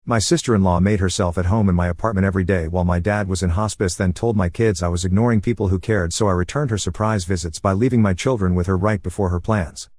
My sister-in-law made herself at home in my apartment every day while my dad was in hospice, then told my kids I was ignoring people who cared, so I returned her surprise visits by leaving my children with her right before her plans.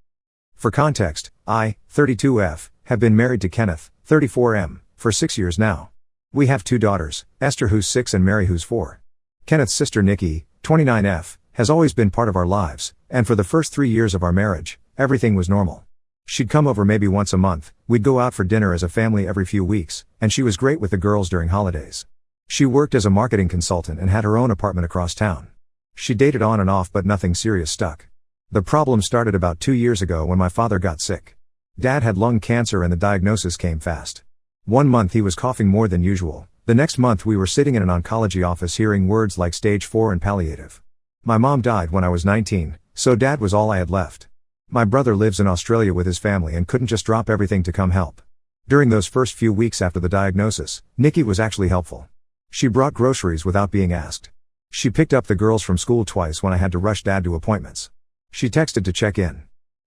For context, I, 32F, have been married to Kenneth, 34M, for 6 years now. We have 2 daughters, Esther who's 6 and Mary who's 4. Kenneth's sister Nikki, 29F, has always been part of our lives, and for the first 3 years of our marriage, everything was normal. She'd come over maybe once a month, we'd go out for dinner as a family every few weeks, and she was great with the girls during holidays. She worked as a marketing consultant and had her own apartment across town. She dated on and off but nothing serious stuck. The problem started about 2 years ago when my father got sick. Dad had lung cancer and the diagnosis came fast. One month he was coughing more than usual, the next month we were sitting in an oncology office hearing words like stage 4 and palliative. My mom died when I was 19, so Dad was all I had left. My brother lives in Australia with his family and couldn't just drop everything to come help. During those first few weeks after the diagnosis, Nikki was actually helpful. She brought groceries without being asked. She picked up the girls from school twice when I had to rush Dad to appointments. She texted to check in.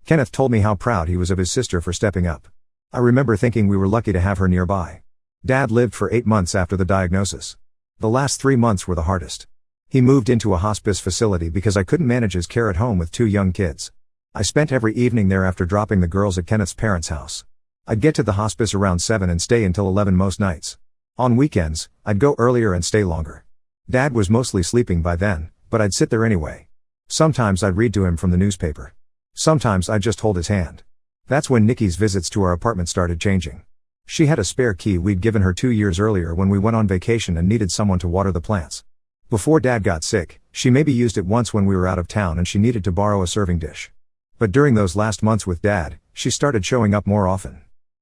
Kenneth told me how proud he was of his sister for stepping up. I remember thinking we were lucky to have her nearby. Dad lived for 8 months after the diagnosis. The last 3 months were the hardest. He moved into a hospice facility because I couldn't manage his care at home with 2 young kids. I spent every evening there after dropping the girls at Kenneth's parents' house. I'd get to the hospice around 7 and stay until 11 most nights. On weekends, I'd go earlier and stay longer. Dad was mostly sleeping by then, but I'd sit there anyway. Sometimes I'd read to him from the newspaper. Sometimes I'd just hold his hand. That's when Nikki's visits to our apartment started changing. She had a spare key we'd given her 2 years earlier when we went on vacation and needed someone to water the plants. Before Dad got sick, she maybe used it once when we were out of town and she needed to borrow a serving dish. But during those last months with Dad, she started showing up more often.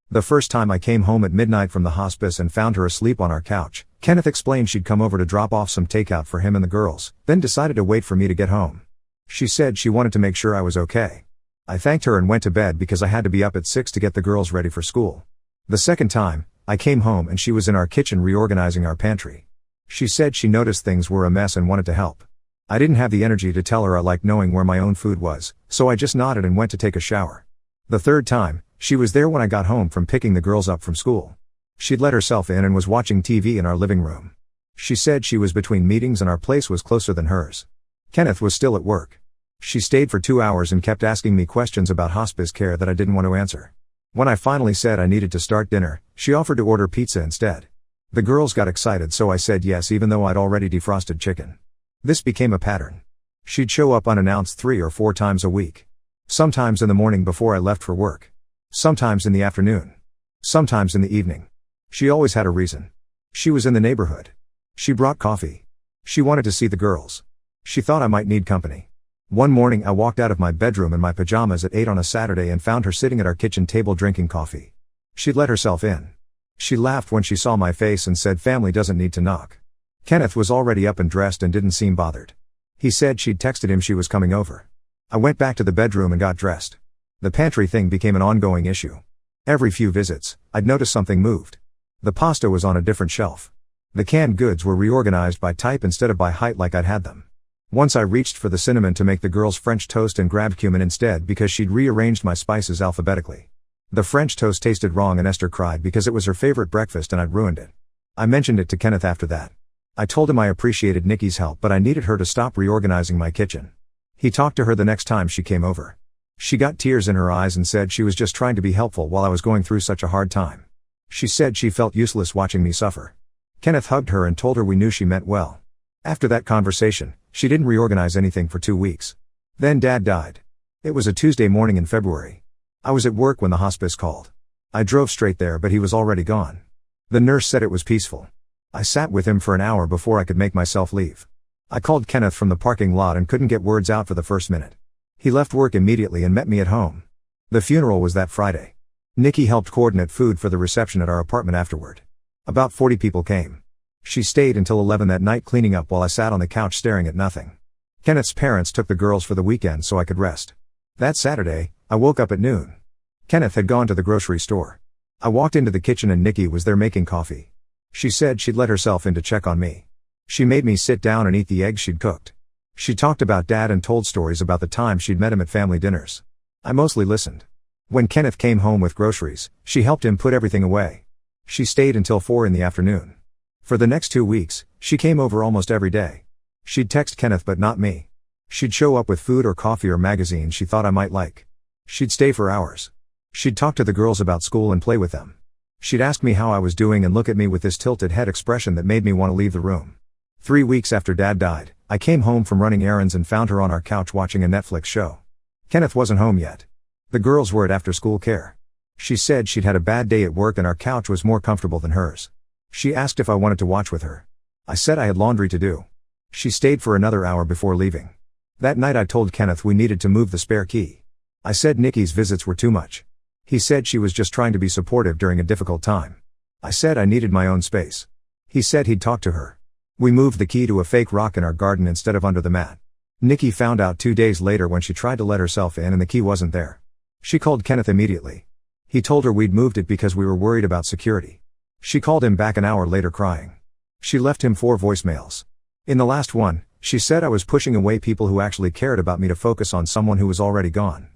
The first time I came home at midnight from the hospice and found her asleep on our couch, Kenneth explained she'd come over to drop off some takeout for him and the girls, then decided to wait for me to get home. She said she wanted to make sure I was okay. I thanked her and went to bed because I had to be up at 6 to get the girls ready for school. The second time, I came home and she was in our kitchen reorganizing our pantry. She said she noticed things were a mess and wanted to help. I didn't have the energy to tell her I liked knowing where my own food was, so I just nodded and went to take a shower. The third time, she was there when I got home from picking the girls up from school. She'd let herself in and was watching TV in our living room. She said she was between meetings and our place was closer than hers. Kenneth was still at work. She stayed for 2 hours and kept asking me questions about hospice care that I didn't want to answer. When I finally said I needed to start dinner, she offered to order pizza instead. The girls got excited, so I said yes even though I'd already defrosted chicken. This became a pattern. She'd show up unannounced 3 or 4 times a week. Sometimes in the morning before I left for work. Sometimes in the afternoon. Sometimes in the evening. She always had a reason. She was in the neighborhood. She brought coffee. She wanted to see the girls. She thought I might need company. One morning I walked out of my bedroom in my pajamas at 8 on a Saturday and found her sitting at our kitchen table drinking coffee. She'd let herself in. She laughed when she saw my face and said family doesn't need to knock. Kenneth was already up and dressed and didn't seem bothered. He said she'd texted him she was coming over. I went back to the bedroom and got dressed. The pantry thing became an ongoing issue. Every few visits, I'd notice something moved. The pasta was on a different shelf. The canned goods were reorganized by type instead of by height like I'd had them. Once I reached for the cinnamon to make the girls French toast and grabbed cumin instead because she'd rearranged my spices alphabetically. The French toast tasted wrong and Esther cried because it was her favorite breakfast and I'd ruined it. I mentioned it to Kenneth after that. I told him I appreciated Nikki's help but I needed her to stop reorganizing my kitchen. He talked to her the next time she came over. She got tears in her eyes and said she was just trying to be helpful while I was going through such a hard time. She said she felt useless watching me suffer. Kenneth hugged her and told her we knew she meant well. After that conversation, she didn't reorganize anything for 2 weeks. Then Dad died. It was a Tuesday morning in February. I was at work when the hospice called. I drove straight there but he was already gone. The nurse said it was peaceful. I sat with him for an hour before I could make myself leave. I called Kenneth from the parking lot and couldn't get words out for the first minute. He left work immediately and met me at home. The funeral was that Friday. Nikki helped coordinate food for the reception at our apartment afterward. About 40 people came. She stayed until 11 that night cleaning up while I sat on the couch staring at nothing. Kenneth's parents took the girls for the weekend so I could rest. That Saturday, I woke up at noon. Kenneth had gone to the grocery store. I walked into the kitchen and Nikki was there making coffee. She said she'd let herself in to check on me. She made me sit down and eat the eggs she'd cooked. She talked about Dad and told stories about the time she'd met him at family dinners. I mostly listened. When Kenneth came home with groceries, she helped him put everything away. She stayed until 4 in the afternoon. For the next 2 weeks, she came over almost every day. She'd text Kenneth but not me. She'd show up with food or coffee or magazines she thought I might like. She'd stay for hours. She'd talk to the girls about school and play with them. She'd ask me how I was doing and look at me with this tilted head expression that made me want to leave the room. 3 weeks after Dad died, I came home from running errands and found her on our couch watching a Netflix show. Kenneth wasn't home yet. The girls were at after-school care. She said she'd had a bad day at work and our couch was more comfortable than hers. She asked if I wanted to watch with her. I said I had laundry to do. She stayed for another hour before leaving. That night I told Kenneth we needed to move the spare key. I said Nikki's visits were too much. He said she was just trying to be supportive during a difficult time. I said I needed my own space. He said he'd talk to her. We moved the key to a fake rock in our garden instead of under the mat. Nikki found out 2 days later when she tried to let herself in and the key wasn't there. She called Kenneth immediately. He told her we'd moved it because we were worried about security. She called him back an hour later crying. She left him 4 voicemails. In the last one, she said I was pushing away people who actually cared about me to focus on someone who was already gone.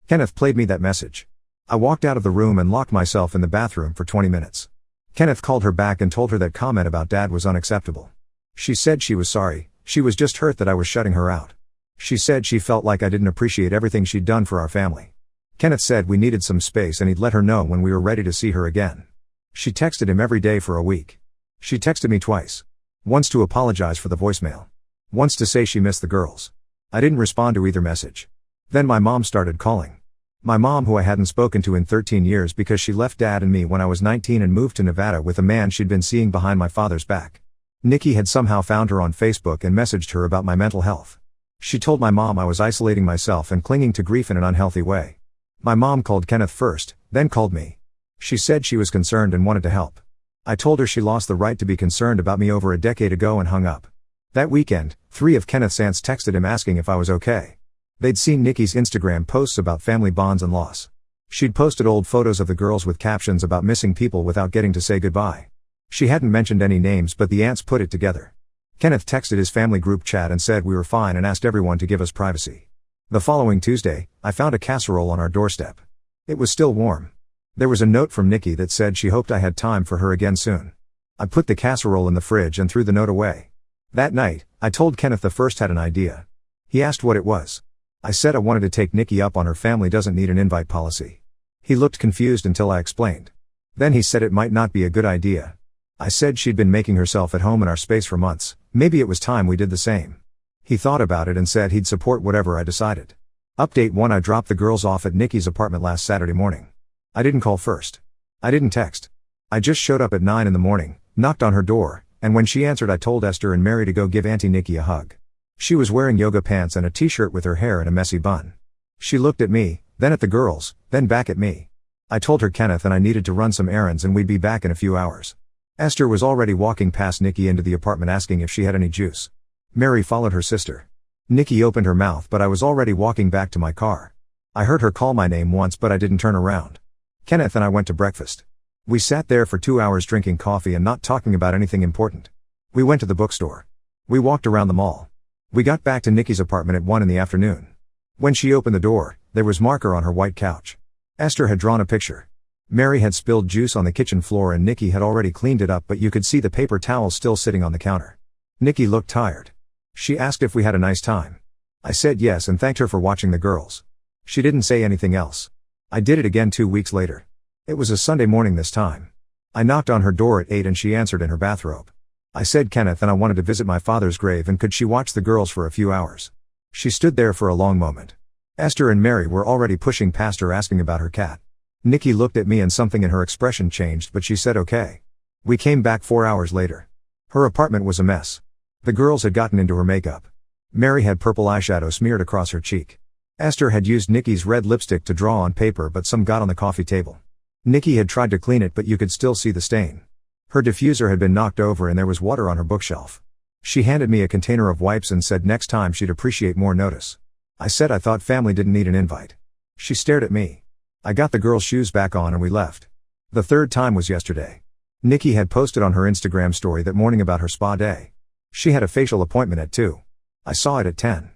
Kenneth played me that message. I walked out of the room and locked myself in the bathroom for 20 minutes. Kenneth called her back and told her that comment about Dad was unacceptable. She said she was sorry, she was just hurt that I was shutting her out. She said she felt like I didn't appreciate everything she'd done for our family. Kenneth said we needed some space and he'd let her know when we were ready to see her again. She texted him every day for a week. She texted me twice. Once to apologize for the voicemail. Once to say she missed the girls. I didn't respond to either message. Then my mom started calling. My mom, who I hadn't spoken to in 13 years because she left Dad and me when I was 19 and moved to Nevada with a man she'd been seeing behind my father's back. Nikki had somehow found her on Facebook and messaged her about my mental health. She told my mom I was isolating myself and clinging to grief in an unhealthy way. My mom called Kenneth first, then called me. She said she was concerned and wanted to help. I told her she lost the right to be concerned about me over a decade ago and hung up. That weekend, 3 of Kenneth's aunts texted him asking if I was okay. They'd seen Nikki's Instagram posts about family bonds and loss. She'd posted old photos of the girls with captions about missing people without getting to say goodbye. She hadn't mentioned any names but the aunts put it together. Kenneth texted his family group chat and said we were fine and asked everyone to give us privacy. The following Tuesday, I found a casserole on our doorstep. It was still warm. There was a note from Nikki that said she hoped I had time for her again soon. I put the casserole in the fridge and threw the note away. That night, I told Kenneth the first had an idea. He asked what it was. I said I wanted to take Nikki up on her family doesn't need an invite policy. He looked confused until I explained. Then he said it might not be a good idea. I said she'd been making herself at home in our space for months, maybe it was time we did the same. He thought about it and said he'd support whatever I decided. Update 1: I dropped the girls off at Nikki's apartment last Saturday morning. I didn't call first. I didn't text. I just showed up at 9 in the morning, knocked on her door, and when she answered I told Esther and Mary to go give Auntie Nikki a hug. She was wearing yoga pants and a t-shirt with her hair in a messy bun. She looked at me, then at the girls, then back at me. I told her Kenneth and I needed to run some errands and we'd be back in a few hours. Esther was already walking past Nikki into the apartment asking if she had any juice. Mary followed her sister. Nikki opened her mouth but I was already walking back to my car. I heard her call my name once but I didn't turn around. Kenneth and I went to breakfast. We sat there for 2 hours drinking coffee and not talking about anything important. We went to the bookstore. We walked around the mall. We got back to Nikki's apartment at 1 in the afternoon. When she opened the door, there was marker on her white couch. Esther had drawn a picture. Mary had spilled juice on the kitchen floor and Nikki had already cleaned it up but you could see the paper towels still sitting on the counter. Nikki looked tired. She asked if we had a nice time. I said yes and thanked her for watching the girls. She didn't say anything else. I did it again 2 weeks later. It was a Sunday morning this time. I knocked on her door at 8 and she answered in her bathrobe. I said Kenneth and I wanted to visit my father's grave and could she watch the girls for a few hours. She stood there for a long moment. Esther and Mary were already pushing past her asking about her cat. Nikki looked at me and something in her expression changed but she said okay. We came back 4 hours later. Her apartment was a mess. The girls had gotten into her makeup. Mary had purple eyeshadow smeared across her cheek. Esther had used Nikki's red lipstick to draw on paper but some got on the coffee table. Nikki had tried to clean it but you could still see the stain. Her diffuser had been knocked over and there was water on her bookshelf. She handed me a container of wipes and said next time she'd appreciate more notice. I said I thought family didn't need an invite. She stared at me. I got the girls' shoes back on and we left. The third time was yesterday. Nikki had posted on her Instagram story that morning about her spa day. She had a facial appointment at 2. I saw it at 10.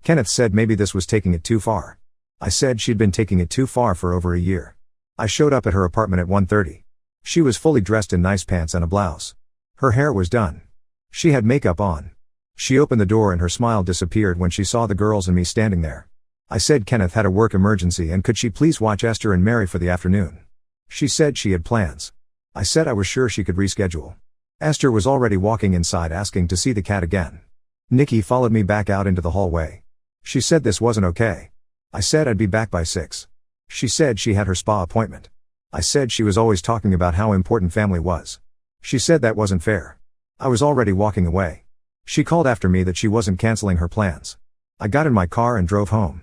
Kenneth said maybe this was taking it too far. I said she'd been taking it too far for over a year. I showed up at her apartment at 1:30. She was fully dressed in nice pants and a blouse. Her hair was done. She had makeup on. She opened the door and her smile disappeared when she saw the girls and me standing there. I said Kenneth had a work emergency and could she please watch Esther and Mary for the afternoon. She said she had plans. I said I was sure she could reschedule. Esther was already walking inside asking to see the cat again. Nikki followed me back out into the hallway. She said this wasn't okay. I said I'd be back by 6. She said she had her spa appointment. I said she was always talking about how important family was. She said that wasn't fair. I was already walking away. She called after me that she wasn't canceling her plans. I got in my car and drove home.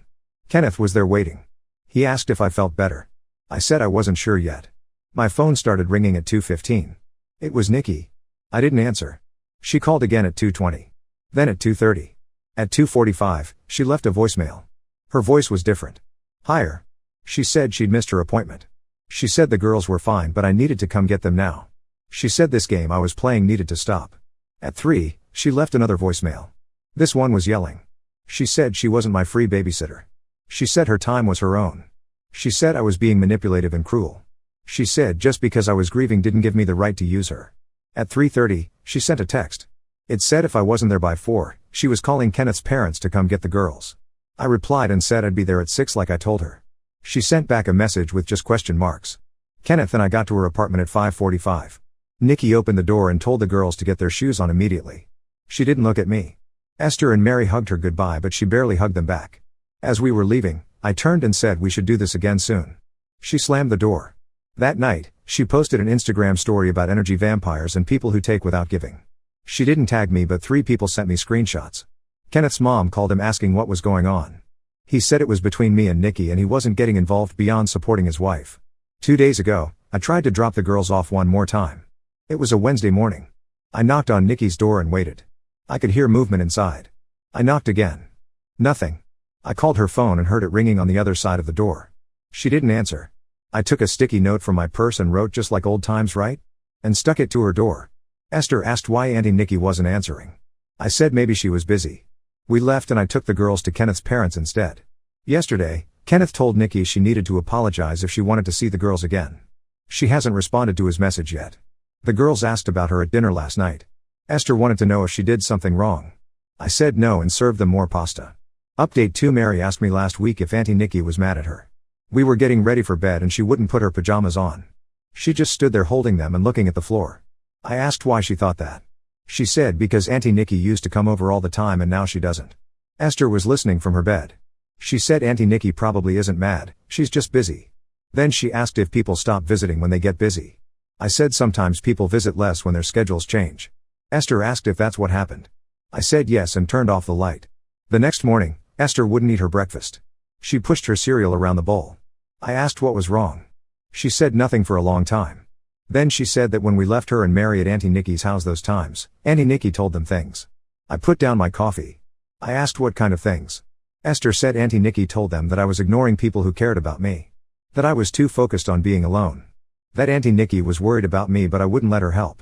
Kenneth was there waiting. He asked if I felt better. I said I wasn't sure yet. My phone started ringing at 2:15. It was Nikki. I didn't answer. She called again at 2:20. Then at 2:30. At 2:45, she left a voicemail. Her voice was different. Higher. She said she'd missed her appointment. She said the girls were fine but I needed to come get them now. She said this game I was playing needed to stop. At 3, she left another voicemail. This one was yelling. She said she wasn't my free babysitter. She said her time was her own. She said I was being manipulative and cruel. She said just because I was grieving didn't give me the right to use her. At 3:30, she sent a text. It said if I wasn't there by 4, she was calling Kenneth's parents to come get the girls. I replied and said I'd be there at 6 like I told her. She sent back a message with just question marks. Kenneth and I got to her apartment at 5:45. Nikki opened the door and told the girls to get their shoes on immediately. She didn't look at me. Esther and Mary hugged her goodbye but she barely hugged them back. As we were leaving, I turned and said we should do this again soon. She slammed the door. That night, she posted an Instagram story about energy vampires and people who take without giving. She didn't tag me but 3 people sent me screenshots. Kenneth's mom called him asking what was going on. He said it was between me and Nikki and he wasn't getting involved beyond supporting his wife. 2 days ago, I tried to drop the girls off one more time. It was a Wednesday morning. I knocked on Nikki's door and waited. I could hear movement inside. I knocked again. Nothing. I called her phone and heard it ringing on the other side of the door. She didn't answer. I took a sticky note from my purse and wrote just like old times, right? And stuck it to her door. Esther asked why Auntie Nikki wasn't answering. I said maybe she was busy. We left and I took the girls to Kenneth's parents instead. Yesterday, Kenneth told Nikki she needed to apologize if she wanted to see the girls again. She hasn't responded to his message yet. The girls asked about her at dinner last night. Esther wanted to know if she did something wrong. I said no and served them more pasta. Update 2: Mary asked me last week if Auntie Nikki was mad at her. We were getting ready for bed and she wouldn't put her pajamas on. She just stood there holding them and looking at the floor. I asked why she thought that. She said because Auntie Nikki used to come over all the time and now she doesn't. Esther was listening from her bed. She said Auntie Nikki probably isn't mad, she's just busy. Then she asked if people stop visiting when they get busy. I said sometimes people visit less when their schedules change. Esther asked if that's what happened. I said yes and turned off the light. The next morning, Esther wouldn't eat her breakfast. She pushed her cereal around the bowl. I asked what was wrong. She said nothing for a long time. Then she said that when we left her and Mary at Auntie Nikki's house those times, Auntie Nikki told them things. I put down my coffee. I asked what kind of things. Esther said Auntie Nikki told them that I was ignoring people who cared about me. That I was too focused on being alone. That Auntie Nikki was worried about me but I wouldn't let her help.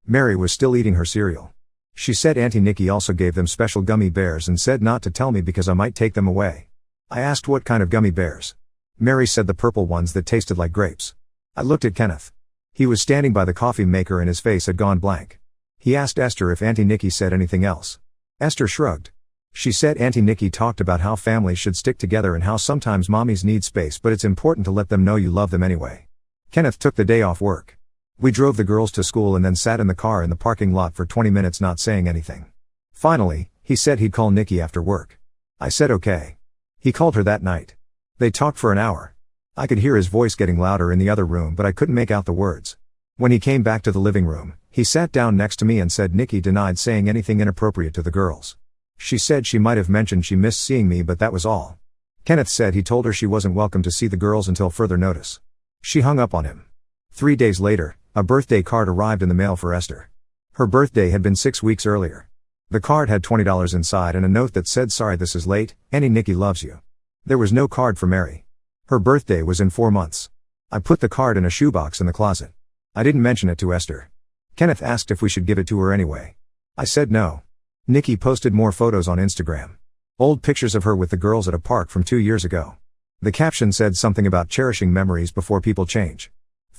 Mary was still eating her cereal. She said Auntie Nikki also gave them special gummy bears and said not to tell me because I might take them away. I asked what kind of gummy bears. Mary said the purple ones that tasted like grapes. I looked at Kenneth. He was standing by the coffee maker and his face had gone blank. He asked Esther if Auntie Nikki said anything else. Esther shrugged. She said Auntie Nikki talked about how families should stick together and how sometimes mommies need space but it's important to let them know you love them anyway. Kenneth took the day off work. We drove the girls to school and then sat in the car in the parking lot for 20 minutes not saying anything. Finally, he said he'd call Nikki after work. I said okay. He called her that night. They talked for an hour. I could hear his voice getting louder in the other room but I couldn't make out the words. When he came back to the living room, he sat down next to me and said Nikki denied saying anything inappropriate to the girls. She said she might have mentioned she missed seeing me but that was all. Kenneth said he told her she wasn't welcome to see the girls until further notice. She hung up on him. 3 days later, a birthday card arrived in the mail for Esther. Her birthday had been 6 weeks earlier. The card had $20 inside and a note that said sorry this is late, Auntie Nikki loves you. There was no card for Mary. Her birthday was in 4 months. I put the card in a shoebox in the closet. I didn't mention it to Esther. Kenneth asked if we should give it to her anyway. I said no. Nikki posted more photos on Instagram. Old pictures of her with the girls at a park from 2 years ago. The caption said something about cherishing memories before people change.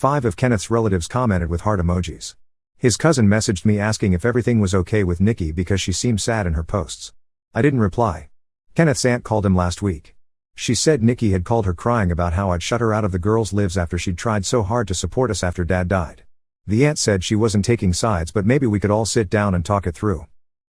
5 of Kenneth's relatives commented with heart emojis. His cousin messaged me asking if everything was okay with Nikki because she seemed sad in her posts. I didn't reply. Kenneth's aunt called him last week. She said Nikki had called her crying about how I'd shut her out of the girls' lives after she'd tried so hard to support us after Dad died. The aunt said she wasn't taking sides, but maybe we could all sit down and talk it through.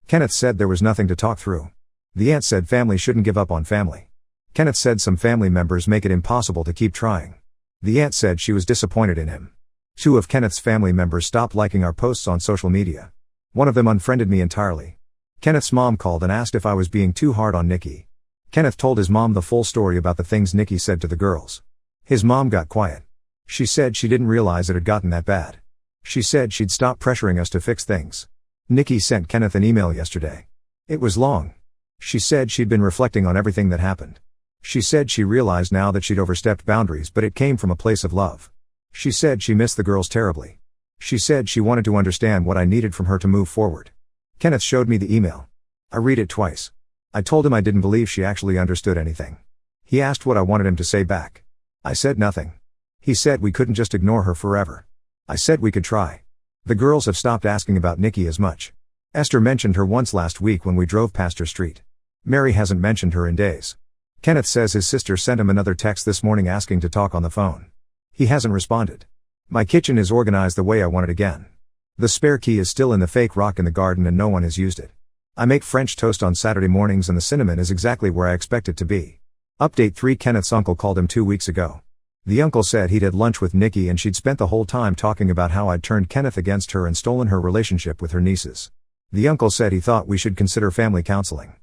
Kenneth said there was nothing to talk through. The aunt said family shouldn't give up on family. Kenneth said some family members make it impossible to keep trying. The aunt said she was disappointed in him. 2 of Kenneth's family members stopped liking our posts on social media. One of them unfriended me entirely. Kenneth's mom called and asked if I was being too hard on Nikki. Kenneth told his mom the full story about the things Nikki said to the girls. His mom got quiet. She said she didn't realize it had gotten that bad. She said she'd stop pressuring us to fix things. Nikki sent Kenneth an email yesterday. It was long. She said she'd been reflecting on everything that happened. She said she realized now that she'd overstepped boundaries, but it came from a place of love. She said she missed the girls terribly. She said she wanted to understand what I needed from her to move forward. Kenneth showed me the email. I read it twice. I told him I didn't believe she actually understood anything. He asked what I wanted him to say back. I said nothing. He said we couldn't just ignore her forever. I said we could try. The girls have stopped asking about Nikki as much. Esther mentioned her once last week when we drove past her street. Mary hasn't mentioned her in days. Kenneth says his sister sent him another text this morning asking to talk on the phone. He hasn't responded. My kitchen is organized the way I want it again. The spare key is still in the fake rock in the garden and no one has used it. I make French toast on Saturday mornings and the cinnamon is exactly where I expect it to be. Update 3: Kenneth's uncle called him 2 weeks ago. The uncle said he'd had lunch with Nikki and she'd spent the whole time talking about how I'd turned Kenneth against her and stolen her relationship with her nieces. The uncle said he thought we should consider family counseling.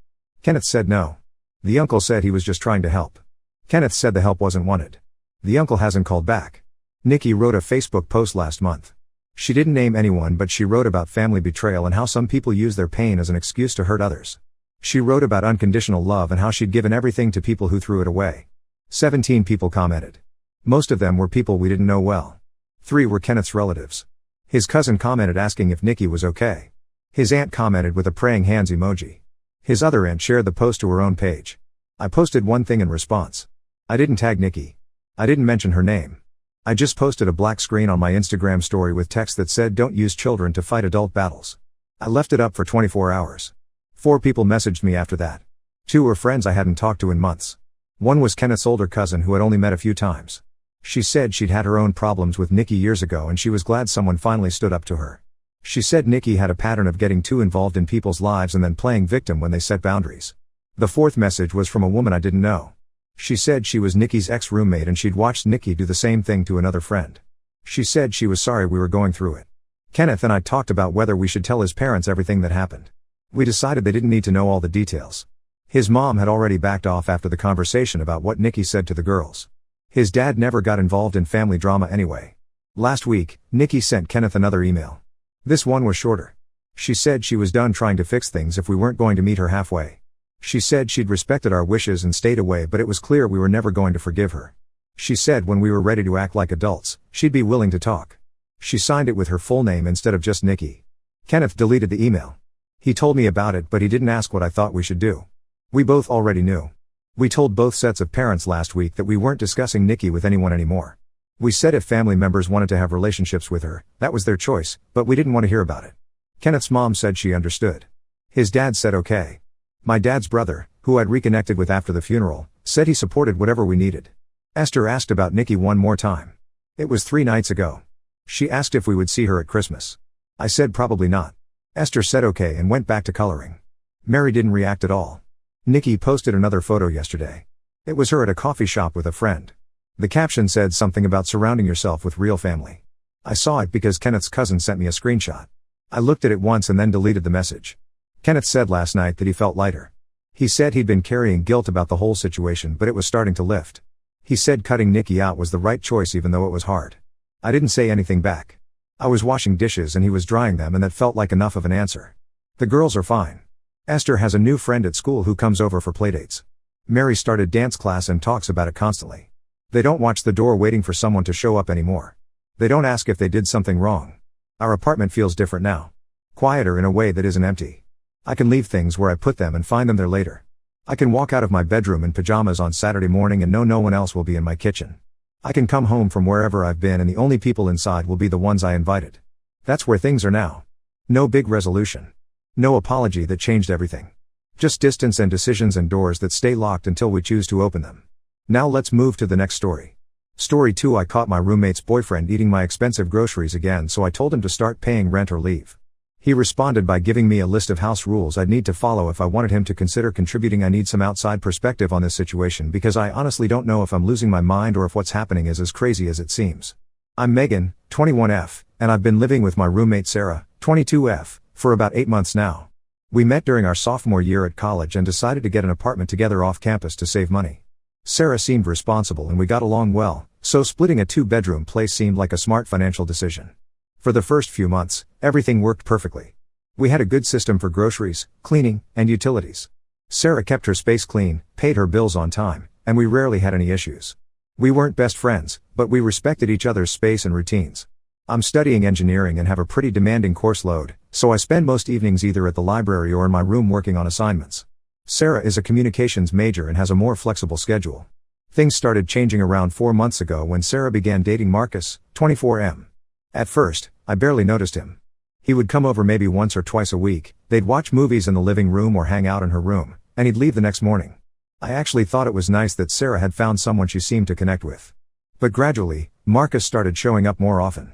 Kenneth said no. The uncle said he was just trying to help. Kenneth said the help wasn't wanted. The uncle hasn't called back. Nikki wrote a Facebook post last month. She didn't name anyone, but she wrote about family betrayal and how some people use their pain as an excuse to hurt others. She wrote about unconditional love and how she'd given everything to people who threw it away. 17 people commented. Most of them were people we didn't know well. 3 were Kenneth's relatives. His cousin commented asking if Nikki was okay. His aunt commented with a praying hands emoji. His other aunt shared the post to her own page. I posted one thing in response. I didn't tag Nikki. I didn't mention her name. I just posted a black screen on my Instagram story with text that said don't use children to fight adult battles. I left it up for 24 hours. 4 people messaged me after that. 2 were friends I hadn't talked to in months. 1 was Kenneth's older cousin who had only met a few times. She said she'd had her own problems with Nikki years ago and she was glad someone finally stood up to her. She said Nikki had a pattern of getting too involved in people's lives and then playing victim when they set boundaries. The 4th message was from a woman I didn't know. She said she was Nikki's ex-roommate and she'd watched Nikki do the same thing to another friend. She said she was sorry we were going through it. Kenneth and I talked about whether we should tell his parents everything that happened. We decided they didn't need to know all the details. His mom had already backed off after the conversation about what Nikki said to the girls. His dad never got involved in family drama anyway. Last week, Nikki sent Kenneth another email. This one was shorter. She said she was done trying to fix things if we weren't going to meet her halfway. She said she'd respected our wishes and stayed away, but it was clear we were never going to forgive her. She said when we were ready to act like adults, she'd be willing to talk. She signed it with her full name instead of just Nikki. Kenneth deleted the email. He told me about it, but he didn't ask what I thought we should do. We both already knew. We told both sets of parents last week that we weren't discussing Nikki with anyone anymore. We said if family members wanted to have relationships with her, that was their choice, but we didn't want to hear about it. Kenneth's mom said she understood. His dad said okay. My dad's brother, who I'd reconnected with after the funeral, said he supported whatever we needed. Esther asked about Nikki one more time. It was 3 nights ago. She asked if we would see her at Christmas. I said probably not. Esther said okay and went back to coloring. Mary didn't react at all. Nikki posted another photo yesterday. It was her at a coffee shop with a friend. The caption said something about surrounding yourself with real family. I saw it because Kenneth's cousin sent me a screenshot. I looked at it once and then deleted the message. Kenneth said last night that he felt lighter. He said he'd been carrying guilt about the whole situation, but it was starting to lift. He said cutting Nikki out was the right choice even though it was hard. I didn't say anything back. I was washing dishes and he was drying them, and that felt like enough of an answer. The girls are fine. Esther has a new friend at school who comes over for playdates. Mary started dance class and talks about it constantly. They don't watch the door waiting for someone to show up anymore. They don't ask if they did something wrong. Our apartment feels different now. Quieter in a way that isn't empty. I can leave things where I put them and find them there later. I can walk out of my bedroom in pajamas on Saturday morning and know no one else will be in my kitchen. I can come home from wherever I've been and the only people inside will be the ones I invited. That's where things are now. No big resolution. No apology that changed everything. Just distance and decisions and doors that stay locked until we choose to open them. Now let's move to the next story. Story 2. I caught my roommate's boyfriend eating my expensive groceries again, so I told him to start paying rent or leave. He responded by giving me a list of house rules I'd need to follow if I wanted him to consider contributing. I need some outside perspective on this situation because I honestly don't know if I'm losing my mind or if what's happening is as crazy as it seems. I'm Megan, 21F, and I've been living with my roommate Sarah, 22F, for about 8 months now. We met during our sophomore year at college and decided to get an apartment together off campus to save money. Sarah seemed responsible and we got along well, so splitting a 2-bedroom place seemed like a smart financial decision. For the first few months, everything worked perfectly. We had a good system for groceries, cleaning, and utilities. Sarah kept her space clean, paid her bills on time, and we rarely had any issues. We weren't best friends, but we respected each other's space and routines. I'm studying engineering and have a pretty demanding course load, so I spend most evenings either at the library or in my room working on assignments. Sarah is a communications major and has a more flexible schedule. Things started changing around 4 months ago when Sarah began dating Marcus, 24M. At first, I barely noticed him. He would come over maybe once or twice a week, they'd watch movies in the living room or hang out in her room, and he'd leave the next morning. I actually thought it was nice that Sarah had found someone she seemed to connect with. But gradually, Marcus started showing up more often.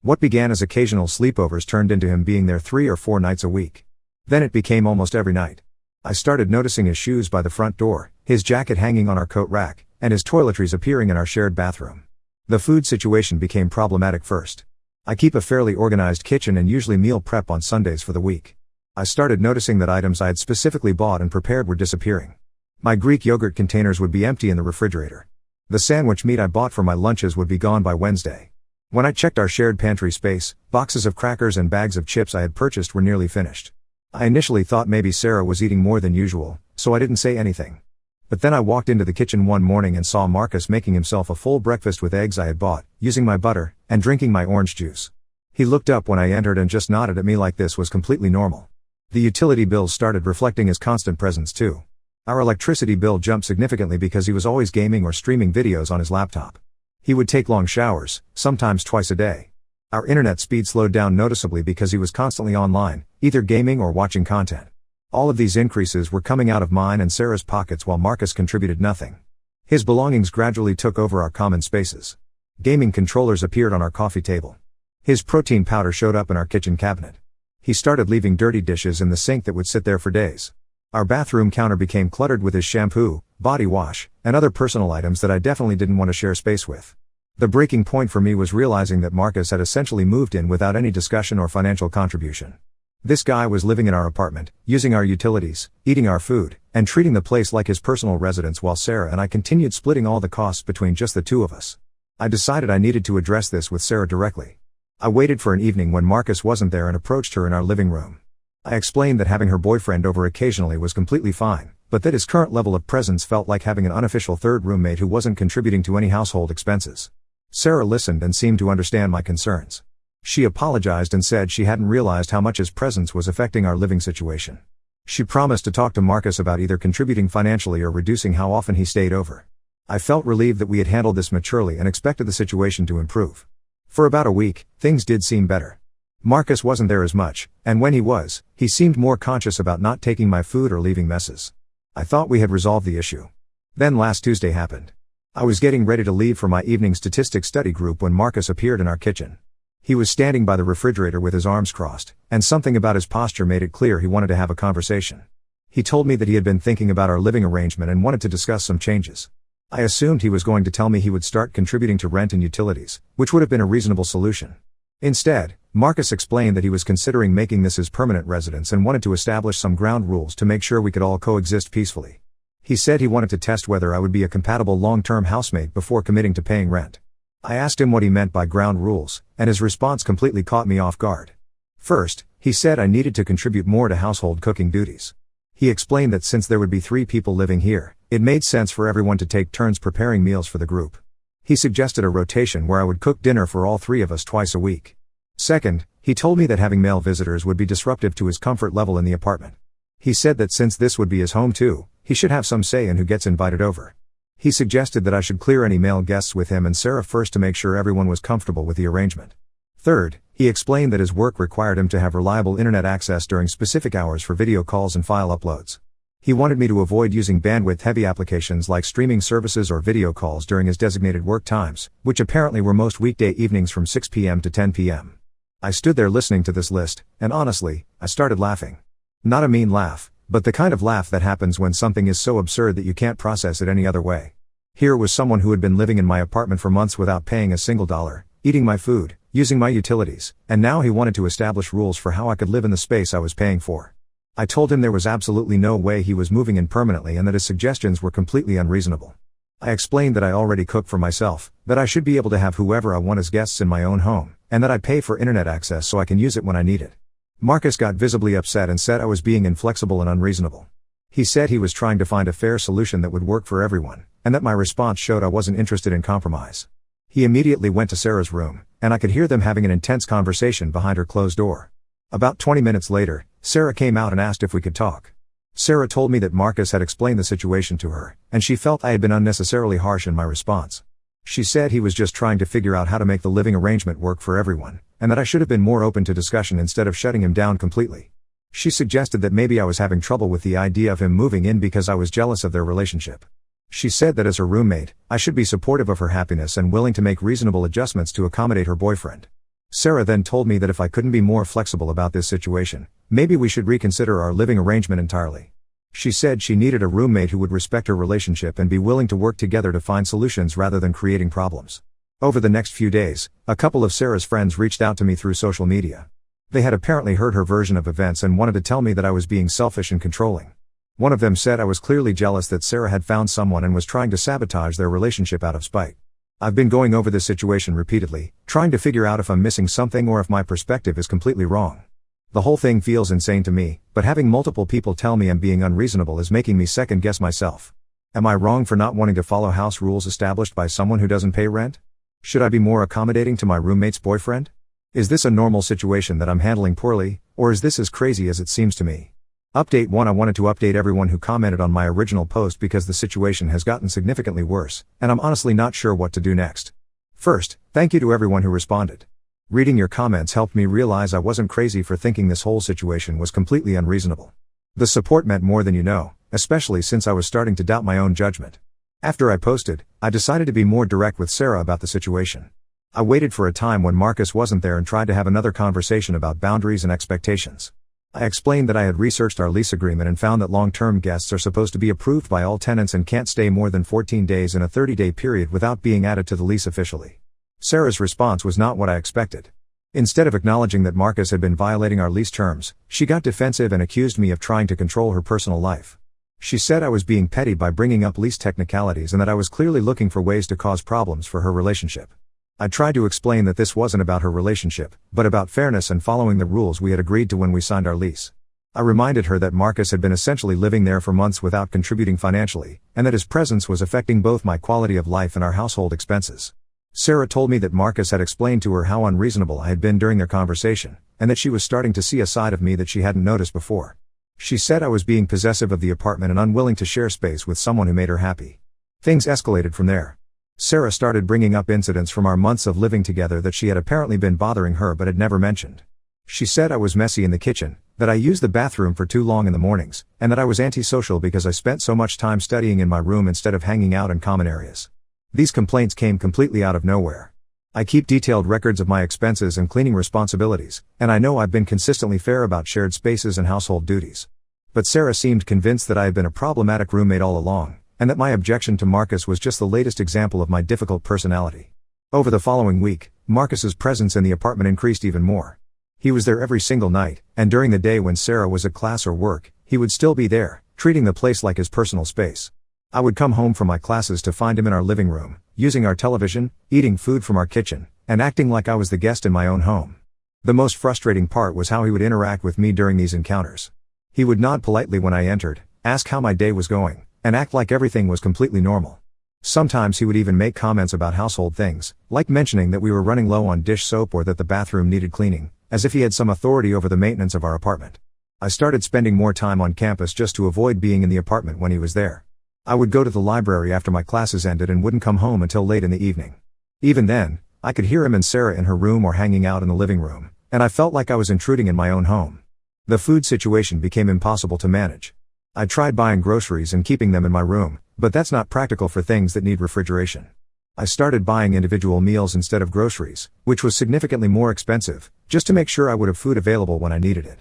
What began as occasional sleepovers turned into him being there 3 or 4 nights a week. Then it became almost every night. I started noticing his shoes by the front door, his jacket hanging on our coat rack, and his toiletries appearing in our shared bathroom. The food situation became problematic first. I keep a fairly organized kitchen and usually meal prep on Sundays for the week. I started noticing that items I had specifically bought and prepared were disappearing. My Greek yogurt containers would be empty in the refrigerator. The sandwich meat I bought for my lunches would be gone by Wednesday. When I checked our shared pantry space, boxes of crackers and bags of chips I had purchased were nearly finished. I initially thought maybe Sarah was eating more than usual, so I didn't say anything. But then I walked into the kitchen one morning and saw Marcus making himself a full breakfast with eggs I had bought, using my butter, and drinking my orange juice. He looked up when I entered and just nodded at me like this was completely normal. The utility bills started reflecting his constant presence too. Our electricity bill jumped significantly because he was always gaming or streaming videos on his laptop. He would take long showers, sometimes twice a day. Our internet speed slowed down noticeably because he was constantly online, either gaming or watching content. All of these increases were coming out of mine and Sarah's pockets while Marcus contributed nothing. His belongings gradually took over our common spaces. Gaming controllers appeared on our coffee table. His protein powder showed up in our kitchen cabinet. He started leaving dirty dishes in the sink that would sit there for days. Our bathroom counter became cluttered with his shampoo, body wash, and other personal items that I definitely didn't want to share space with. The breaking point for me was realizing that Marcus had essentially moved in without any discussion or financial contribution. This guy was living in our apartment, using our utilities, eating our food, and treating the place like his personal residence while Sarah and I continued splitting all the costs between just the two of us. I decided I needed to address this with Sarah directly. I waited for an evening when Marcus wasn't there and approached her in our living room. I explained that having her boyfriend over occasionally was completely fine, but that his current level of presence felt like having an unofficial third roommate who wasn't contributing to any household expenses. Sarah listened and seemed to understand my concerns. She apologized and said she hadn't realized how much his presence was affecting our living situation. She promised to talk to Marcus about either contributing financially or reducing how often he stayed over. I felt relieved that we had handled this maturely and expected the situation to improve. For about a week, things did seem better. Marcus wasn't there as much, and when he was, he seemed more conscious about not taking my food or leaving messes. I thought we had resolved the issue. Then last Tuesday happened. I was getting ready to leave for my evening statistics study group when Marcus appeared in our kitchen. He was standing by the refrigerator with his arms crossed, and something about his posture made it clear he wanted to have a conversation. He told me that he had been thinking about our living arrangement and wanted to discuss some changes. I assumed he was going to tell me he would start contributing to rent and utilities, which would have been a reasonable solution. Instead, Marcus explained that he was considering making this his permanent residence and wanted to establish some ground rules to make sure we could all coexist peacefully. He said he wanted to test whether I would be a compatible long-term housemate before committing to paying rent. I asked him what he meant by ground rules, and his response completely caught me off guard. First, he said I needed to contribute more to household cooking duties. He explained that since there would be 3 people living here, it made sense for everyone to take turns preparing meals for the group. He suggested a rotation where I would cook dinner for all 3 of us twice a week. Second, he told me that having male visitors would be disruptive to his comfort level in the apartment. He said that since this would be his home too, he should have some say in who gets invited over. He suggested that I should clear any male guests with him and Sarah first to make sure everyone was comfortable with the arrangement. Third, he explained that his work required him to have reliable internet access during specific hours for video calls and file uploads. He wanted me to avoid using bandwidth-heavy applications like streaming services or video calls during his designated work times, which apparently were most weekday evenings from 6 p.m. to 10 p.m. I stood there listening to this list, and honestly, I started laughing. Not a mean laugh, but the kind of laugh that happens when something is so absurd that you can't process it any other way. Here was someone who had been living in my apartment for months without paying a single dollar, eating my food, using my utilities, and now he wanted to establish rules for how I could live in the space I was paying for. I told him there was absolutely no way he was moving in permanently and that his suggestions were completely unreasonable. I explained that I already cook for myself, that I should be able to have whoever I want as guests in my own home, and that I pay for internet access so I can use it when I need it. Marcus got visibly upset and said I was being inflexible and unreasonable. He said he was trying to find a fair solution that would work for everyone, and that my response showed I wasn't interested in compromise. He immediately went to Sarah's room, and I could hear them having an intense conversation behind her closed door. About 20 minutes later, Sarah came out and asked if we could talk. Sarah told me that Marcus had explained the situation to her, and she felt I had been unnecessarily harsh in my response. She said he was just trying to figure out how to make the living arrangement work for everyone, and that I should have been more open to discussion instead of shutting him down completely. She suggested that maybe I was having trouble with the idea of him moving in because I was jealous of their relationship. She said that as her roommate, I should be supportive of her happiness and willing to make reasonable adjustments to accommodate her boyfriend. Sarah then told me that if I couldn't be more flexible about this situation, maybe we should reconsider our living arrangement entirely. She said she needed a roommate who would respect her relationship and be willing to work together to find solutions rather than creating problems. Over the next few days, a couple of Sarah's friends reached out to me through social media. They had apparently heard her version of events and wanted to tell me that I was being selfish and controlling. One of them said I was clearly jealous that Sarah had found someone and was trying to sabotage their relationship out of spite. I've been going over this situation repeatedly, trying to figure out if I'm missing something or if my perspective is completely wrong. The whole thing feels insane to me, but having multiple people tell me I'm being unreasonable is making me second guess myself. Am I wrong for not wanting to follow house rules established by someone who doesn't pay rent? Should I be more accommodating to my roommate's boyfriend? Is this a normal situation that I'm handling poorly, or is this as crazy as it seems to me? Update 1: I wanted to update everyone who commented on my original post because the situation has gotten significantly worse, and I'm honestly not sure what to do next. First, thank you to everyone who responded. Reading your comments helped me realize I wasn't crazy for thinking this whole situation was completely unreasonable. The support meant more than you know, especially since I was starting to doubt my own judgment. After I posted, I decided to be more direct with Sarah about the situation. I waited for a time when Marcus wasn't there and tried to have another conversation about boundaries and expectations. I explained that I had researched our lease agreement and found that long-term guests are supposed to be approved by all tenants and can't stay more than 14 days in a 30-day period without being added to the lease officially. Sarah's response was not what I expected. Instead of acknowledging that Marcus had been violating our lease terms, she got defensive and accused me of trying to control her personal life. She said I was being petty by bringing up lease technicalities and that I was clearly looking for ways to cause problems for her relationship. I tried to explain that this wasn't about her relationship, but about fairness and following the rules we had agreed to when we signed our lease. I reminded her that Marcus had been essentially living there for months without contributing financially, and that his presence was affecting both my quality of life and our household expenses. Sarah told me that Marcus had explained to her how unreasonable I had been during their conversation, and that she was starting to see a side of me that she hadn't noticed before. She said I was being possessive of the apartment and unwilling to share space with someone who made her happy. Things escalated from there. Sarah started bringing up incidents from our months of living together that she had apparently been bothering her but had never mentioned. She said I was messy in the kitchen, that I used the bathroom for too long in the mornings, and that I was antisocial because I spent so much time studying in my room instead of hanging out in common areas. These complaints came completely out of nowhere. I keep detailed records of my expenses and cleaning responsibilities, and I know I've been consistently fair about shared spaces and household duties. But Sarah seemed convinced that I had been a problematic roommate all along, and that my objection to Marcus was just the latest example of my difficult personality. Over the following week, Marcus's presence in the apartment increased even more. He was there every single night, and during the day when Sarah was at class or work, he would still be there, treating the place like his personal space. I would come home from my classes to find him in our living room, using our television, eating food from our kitchen, and acting like I was the guest in my own home. The most frustrating part was how he would interact with me during these encounters. He would nod politely when I entered, ask how my day was going, and act like everything was completely normal. Sometimes he would even make comments about household things, like mentioning that we were running low on dish soap or that the bathroom needed cleaning, as if he had some authority over the maintenance of our apartment. I started spending more time on campus just to avoid being in the apartment when he was there. I would go to the library after my classes ended and wouldn't come home until late in the evening. Even then, I could hear him and Sarah in her room or hanging out in the living room, and I felt like I was intruding in my own home. The food situation became impossible to manage. I tried buying groceries and keeping them in my room, but that's not practical for things that need refrigeration. I started buying individual meals instead of groceries, which was significantly more expensive, just to make sure I would have food available when I needed it.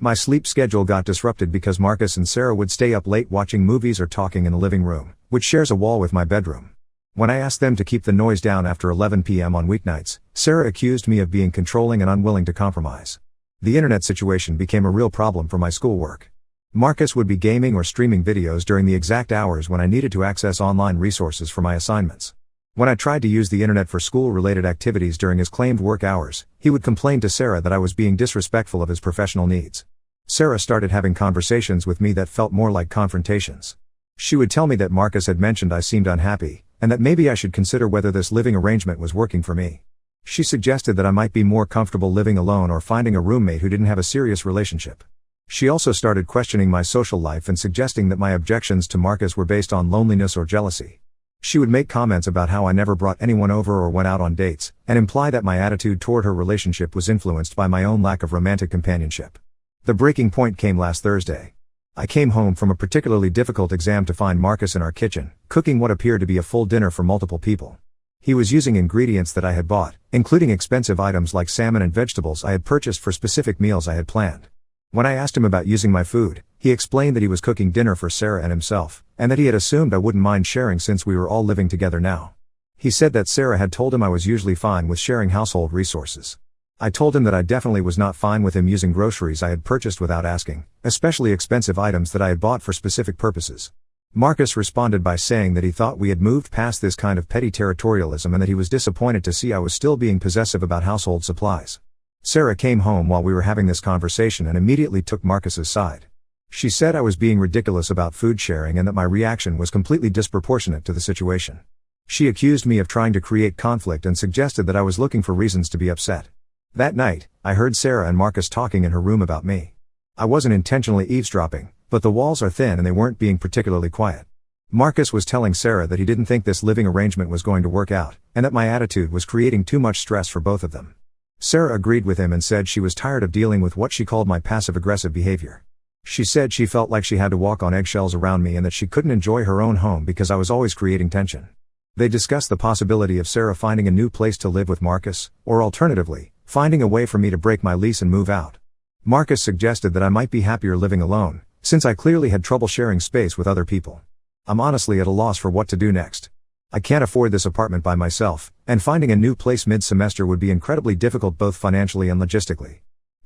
My sleep schedule got disrupted because Marcus and Sarah would stay up late watching movies or talking in the living room, which shares a wall with my bedroom. When I asked them to keep the noise down after 11 p.m. on weeknights, Sarah accused me of being controlling and unwilling to compromise. The internet situation became a real problem for my schoolwork. Marcus would be gaming or streaming videos during the exact hours when I needed to access online resources for my assignments. When I tried to use the internet for school-related activities during his claimed work hours, he would complain to Sarah that I was being disrespectful of his professional needs. Sarah started having conversations with me that felt more like confrontations. She would tell me that Marcus had mentioned I seemed unhappy, and that maybe I should consider whether this living arrangement was working for me. She suggested that I might be more comfortable living alone or finding a roommate who didn't have a serious relationship. She also started questioning my social life and suggesting that my objections to Marcus were based on loneliness or jealousy. She would make comments about how I never brought anyone over or went out on dates, and imply that my attitude toward her relationship was influenced by my own lack of romantic companionship. The breaking point came last Thursday. I came home from a particularly difficult exam to find Marcus in our kitchen, cooking what appeared to be a full dinner for multiple people. He was using ingredients that I had bought, including expensive items like salmon and vegetables I had purchased for specific meals I had planned. When I asked him about using my food, he explained that he was cooking dinner for Sarah and himself, and that he had assumed I wouldn't mind sharing since we were all living together now. He said that Sarah had told him I was usually fine with sharing household resources. I told him that I definitely was not fine with him using groceries I had purchased without asking, especially expensive items that I had bought for specific purposes. Marcus responded by saying that he thought we had moved past this kind of petty territorialism and that he was disappointed to see I was still being possessive about household supplies. Sarah came home while we were having this conversation and immediately took Marcus's side. She said I was being ridiculous about food sharing and that my reaction was completely disproportionate to the situation. She accused me of trying to create conflict and suggested that I was looking for reasons to be upset. That night, I heard Sarah and Marcus talking in her room about me. I wasn't intentionally eavesdropping, but the walls are thin and they weren't being particularly quiet. Marcus was telling Sarah that he didn't think this living arrangement was going to work out, and that my attitude was creating too much stress for both of them. Sarah agreed with him and said she was tired of dealing with what she called my passive-aggressive behavior. She said she felt like she had to walk on eggshells around me and that she couldn't enjoy her own home because I was always creating tension. They discussed the possibility of Sarah finding a new place to live with Marcus, or alternatively, finding a way for me to break my lease and move out. Marcus suggested that I might be happier living alone, since I clearly had trouble sharing space with other people. I'm honestly at a loss for what to do next. I can't afford this apartment by myself, and finding a new place mid-semester would be incredibly difficult both financially and logistically.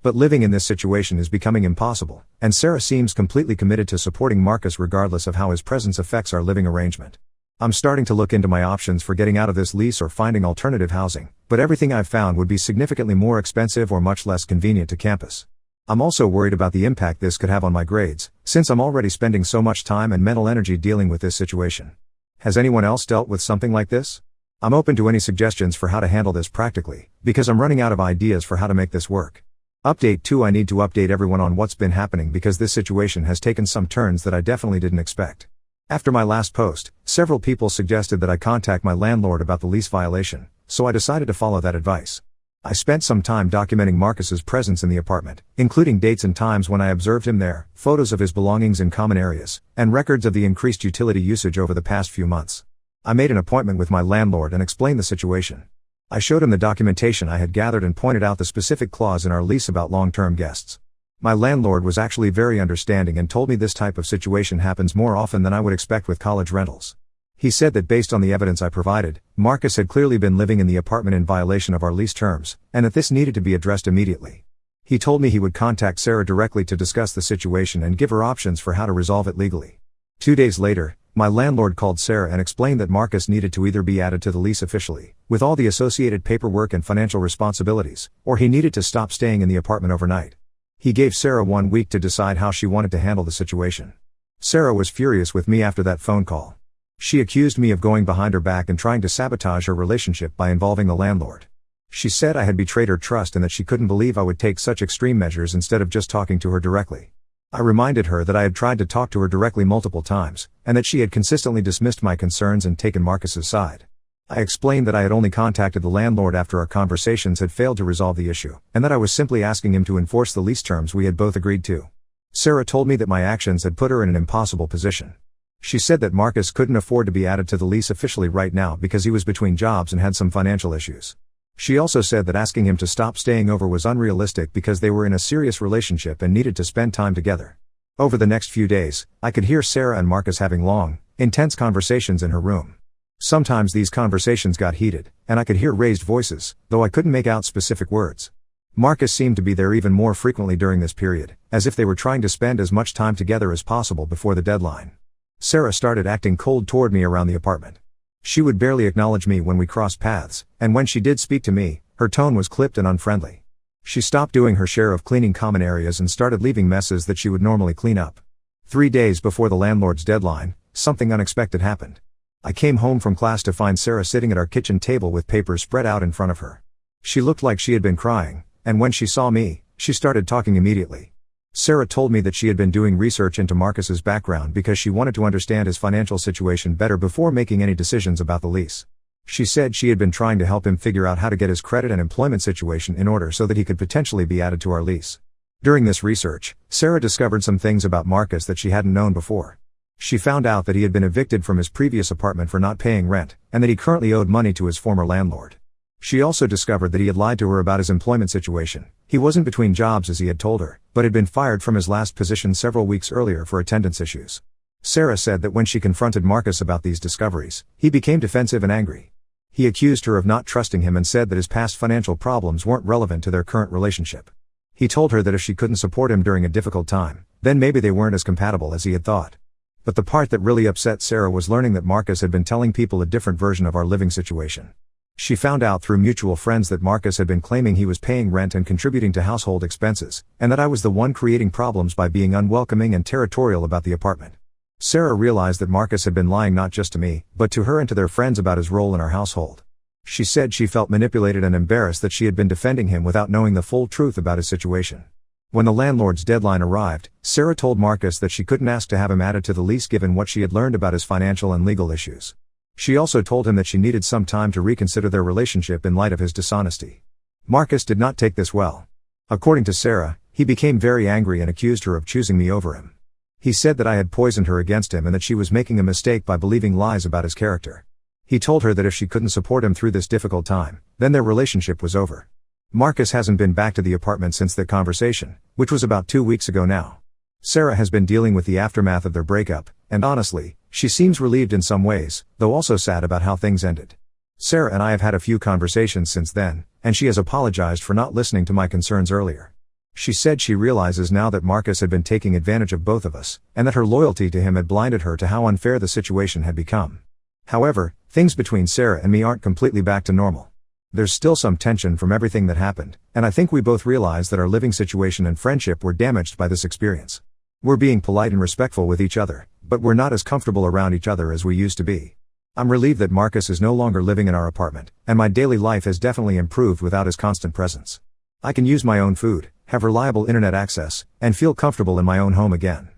But living in this situation is becoming impossible, and Sarah seems completely committed to supporting Marcus regardless of how his presence affects our living arrangement. I'm starting to look into my options for getting out of this lease or finding alternative housing, but everything I've found would be significantly more expensive or much less convenient to campus. I'm also worried about the impact this could have on my grades, since I'm already spending so much time and mental energy dealing with this situation. Has anyone else dealt with something like this? I'm open to any suggestions for how to handle this practically, because I'm running out of ideas for how to make this work. Update 2: I need to update everyone on what's been happening because this situation has taken some turns that I definitely didn't expect. After my last post, several people suggested that I contact my landlord about the lease violation, so I decided to follow that advice. I spent some time documenting Marcus's presence in the apartment, including dates and times when I observed him there, photos of his belongings in common areas, and records of the increased utility usage over the past few months. I made an appointment with my landlord and explained the situation. I showed him the documentation I had gathered and pointed out the specific clause in our lease about long-term guests. My landlord was actually very understanding and told me this type of situation happens more often than I would expect with college rentals. He said that based on the evidence I provided, Marcus had clearly been living in the apartment in violation of our lease terms, and that this needed to be addressed immediately. He told me he would contact Sarah directly to discuss the situation and give her options for how to resolve it legally. 2 days later, my landlord called Sarah and explained that Marcus needed to either be added to the lease officially, with all the associated paperwork and financial responsibilities, or he needed to stop staying in the apartment overnight. He gave Sarah 1 week to decide how she wanted to handle the situation. Sarah was furious with me after that phone call. She accused me of going behind her back and trying to sabotage her relationship by involving the landlord. She said I had betrayed her trust and that she couldn't believe I would take such extreme measures instead of just talking to her directly. I reminded her that I had tried to talk to her directly multiple times, and that she had consistently dismissed my concerns and taken Marcus's side. I explained that I had only contacted the landlord after our conversations had failed to resolve the issue, and that I was simply asking him to enforce the lease terms we had both agreed to. Sarah told me that my actions had put her in an impossible position. She said that Marcus couldn't afford to be added to the lease officially right now because he was between jobs and had some financial issues. She also said that asking him to stop staying over was unrealistic because they were in a serious relationship and needed to spend time together. Over the next few days, I could hear Sarah and Marcus having long, intense conversations in her room. Sometimes these conversations got heated, and I could hear raised voices, though I couldn't make out specific words. Marcus seemed to be there even more frequently during this period, as if they were trying to spend as much time together as possible before the deadline. Sarah started acting cold toward me around the apartment. She would barely acknowledge me when we crossed paths, and when she did speak to me, her tone was clipped and unfriendly. She stopped doing her share of cleaning common areas and started leaving messes that she would normally clean up. 3 days before the landlord's deadline, something unexpected happened. I came home from class to find Sarah sitting at our kitchen table with papers spread out in front of her. She looked like she had been crying, and when she saw me, she started talking immediately. Sarah told me that she had been doing research into Marcus's background because she wanted to understand his financial situation better before making any decisions about the lease. She said she had been trying to help him figure out how to get his credit and employment situation in order so that he could potentially be added to our lease. During this research, Sarah discovered some things about Marcus that she hadn't known before. She found out that he had been evicted from his previous apartment for not paying rent, and that he currently owed money to his former landlord. She also discovered that he had lied to her about his employment situation. He wasn't between jobs as he had told her, but had been fired from his last position several weeks earlier for attendance issues. Sarah said that when she confronted Marcus about these discoveries, he became defensive and angry. He accused her of not trusting him and said that his past financial problems weren't relevant to their current relationship. He told her that if she couldn't support him during a difficult time, then maybe they weren't as compatible as he had thought. But the part that really upset Sarah was learning that Marcus had been telling people a different version of our living situation. She found out through mutual friends that Marcus had been claiming he was paying rent and contributing to household expenses, and that I was the one creating problems by being unwelcoming and territorial about the apartment. Sarah realized that Marcus had been lying not just to me, but to her and to their friends about his role in our household. She said she felt manipulated and embarrassed that she had been defending him without knowing the full truth about his situation. When the landlord's deadline arrived, Sarah told Marcus that she couldn't ask to have him added to the lease given what she had learned about his financial and legal issues. She also told him that she needed some time to reconsider their relationship in light of his dishonesty. Marcus did not take this well. According to Sarah, he became very angry and accused her of choosing me over him. He said that I had poisoned her against him and that she was making a mistake by believing lies about his character. He told her that if she couldn't support him through this difficult time, then their relationship was over. Marcus hasn't been back to the apartment since that conversation, which was about 2 weeks ago now. Sarah has been dealing with the aftermath of their breakup, and honestly, she seems relieved in some ways, though also sad about how things ended. Sarah and I have had a few conversations since then, and she has apologized for not listening to my concerns earlier. She said she realizes now that Marcus had been taking advantage of both of us, and that her loyalty to him had blinded her to how unfair the situation had become. However, things between Sarah and me aren't completely back to normal. There's still some tension from everything that happened, and I think we both realize that our living situation and friendship were damaged by this experience. We're being polite and respectful with each other, but we're not as comfortable around each other as we used to be. I'm relieved that Marcus is no longer living in our apartment, and my daily life has definitely improved without his constant presence. I can use my own food, have reliable internet access, and feel comfortable in my own home again.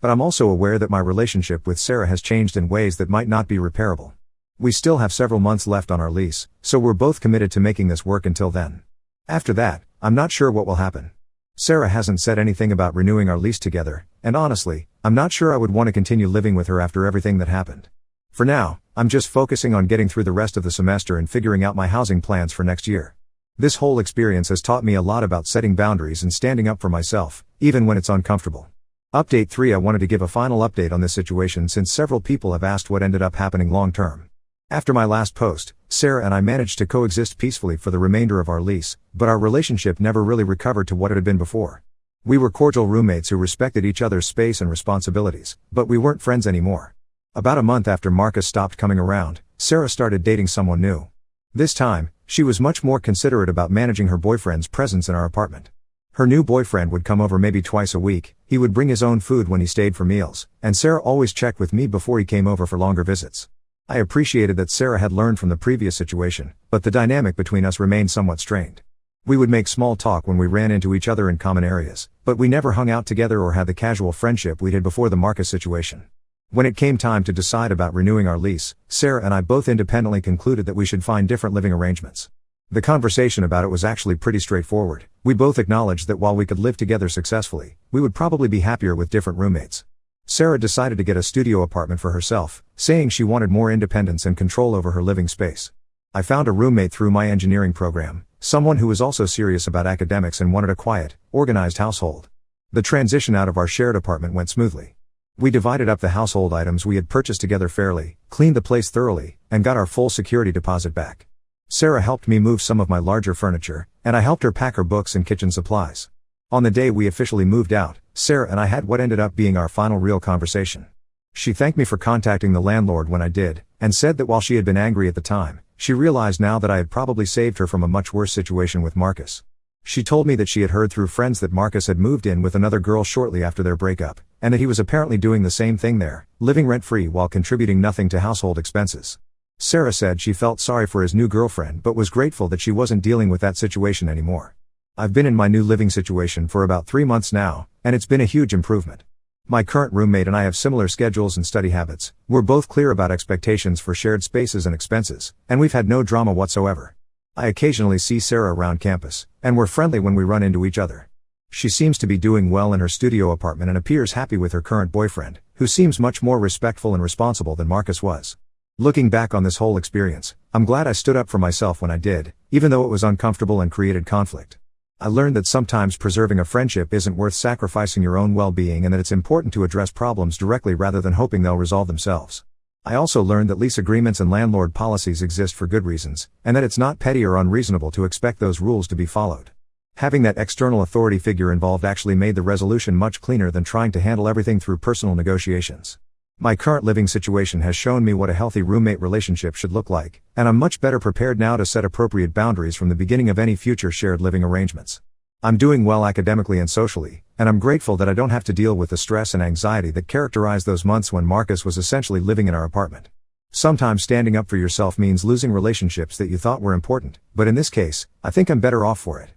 But I'm also aware that my relationship with Sarah has changed in ways that might not be repairable. We still have several months left on our lease, so we're both committed to making this work until then. After that, I'm not sure what will happen. Sarah hasn't said anything about renewing our lease together, and honestly, I'm not sure I would want to continue living with her after everything that happened. For now, I'm just focusing on getting through the rest of the semester and figuring out my housing plans for next year. This whole experience has taught me a lot about setting boundaries and standing up for myself, even when it's uncomfortable. Update 3. I wanted to give a final update on this situation since several people have asked what ended up happening long term. After my last post, Sarah and I managed to coexist peacefully for the remainder of our lease, but our relationship never really recovered to what it had been before. We were cordial roommates who respected each other's space and responsibilities, but we weren't friends anymore. About a month after Marcus stopped coming around, Sarah started dating someone new. This time, she was much more considerate about managing her boyfriend's presence in our apartment. Her new boyfriend would come over maybe twice a week, he would bring his own food when he stayed for meals, and Sarah always checked with me before he came over for longer visits. I appreciated that Sarah had learned from the previous situation, but the dynamic between us remained somewhat strained. We would make small talk when we ran into each other in common areas, but we never hung out together or had the casual friendship we did before the Marcus situation. When it came time to decide about renewing our lease, Sarah and I both independently concluded that we should find different living arrangements. The conversation about it was actually pretty straightforward. We both acknowledged that while we could live together successfully, we would probably be happier with different roommates. Sarah decided to get a studio apartment for herself, saying she wanted more independence and control over her living space. I found a roommate through my engineering program, someone who was also serious about academics and wanted a quiet, organized household. The transition out of our shared apartment went smoothly. We divided up the household items we had purchased together fairly, cleaned the place thoroughly, and got our full security deposit back. Sarah helped me move some of my larger furniture, and I helped her pack her books and kitchen supplies. On the day we officially moved out, Sarah and I had what ended up being our final real conversation. She thanked me for contacting the landlord when I did, and said that while she had been angry at the time, she realized now that I had probably saved her from a much worse situation with Marcus. She told me that she had heard through friends that Marcus had moved in with another girl shortly after their breakup, and that he was apparently doing the same thing there, living rent-free while contributing nothing to household expenses. Sarah said she felt sorry for his new girlfriend but was grateful that she wasn't dealing with that situation anymore. I've been in my new living situation for about 3 months now, and it's been a huge improvement. My current roommate and I have similar schedules and study habits, we're both clear about expectations for shared spaces and expenses, and we've had no drama whatsoever. I occasionally see Sarah around campus, and we're friendly when we run into each other. She seems to be doing well in her studio apartment and appears happy with her current boyfriend, who seems much more respectful and responsible than Marcus was. Looking back on this whole experience, I'm glad I stood up for myself when I did, even though it was uncomfortable and created conflict. I learned that sometimes preserving a friendship isn't worth sacrificing your own well-being and that it's important to address problems directly rather than hoping they'll resolve themselves. I also learned that lease agreements and landlord policies exist for good reasons, and that it's not petty or unreasonable to expect those rules to be followed. Having that external authority figure involved actually made the resolution much cleaner than trying to handle everything through personal negotiations. My current living situation has shown me what a healthy roommate relationship should look like, and I'm much better prepared now to set appropriate boundaries from the beginning of any future shared living arrangements. I'm doing well academically and socially, and I'm grateful that I don't have to deal with the stress and anxiety that characterized those months when Marcus was essentially living in our apartment. Sometimes standing up for yourself means losing relationships that you thought were important, but in this case, I think I'm better off for it.